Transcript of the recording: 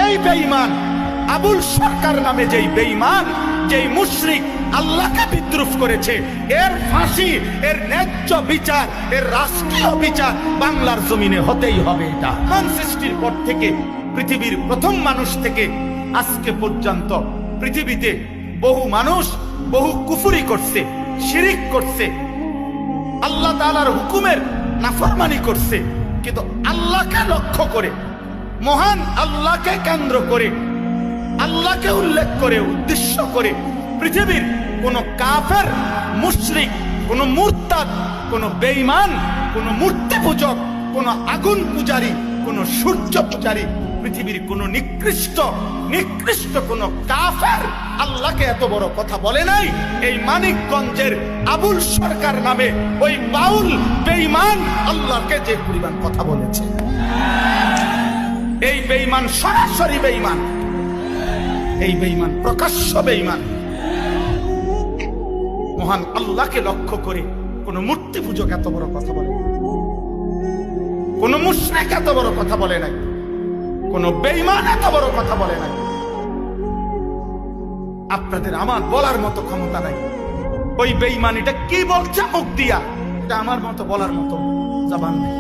এই বেঈমান আবুল সরকার নামে যেই বেঈমান, যেই মুশরিক আল্লাহকে বিদ্রুপ করেছে, এর ফাঁসি, এর ন্যায্য বিচার, এর রাষ্ট্রীয় বিচার বাংলার জমিনে হতেই হবে। এটা মান সৃষ্টির পর থেকে পৃথিবীর প্রথম মানুষ থেকে আজকে পর্যন্ত পৃথিবীতে বহু মানুষ বহু কুফরি করছে, শিরিক করছে, আল্লাহ তাআলার হুকুমের নাফরমানি করছে, কিন্তু আল্লাহকে লক্ষ্য করে, মহান আল্লাহকে কেন্দ্র করে, আল্লাহকে উল্লেখ করে, উদ্দেশ্য করে পৃথিবীর কোন কাফের, মুশরিক, কোন মুরতাদ, কোন বেঈমান, কোন মূর্তি পূজক, কোন আগুন পূজারী, কোন সূর্য পূজারী, পৃথিবীর কোন নিকৃষ্ট কোন কাফের আল্লাহকে এত বড় কথা বলে নাই। এই মানিকগঞ্জের আবুল সরকার নামে ওই বাউল বেঈমান আল্লাহকে যে পরিমাণ কথা বলেছে, এই বেঈমান সরাসরি বেঈমান, এই বেঈমান প্রকাশ্য বেঈমান। মহান আল্লাহকে লক্ষ্য করে কোন মূর্তি পূজক এত বড় কথা বলে, কোন মুশরিক এত বড় কথা বলে নাই, কোন বেঈমান এত বড় কথা বলে নাই। আপনাদের আমার বলার মতো ক্ষমতা নাই। ওই বেঈমান এটা কি বলছে মুখ দিয়া, এটা আমার মতো বলার মতো জবান নেই।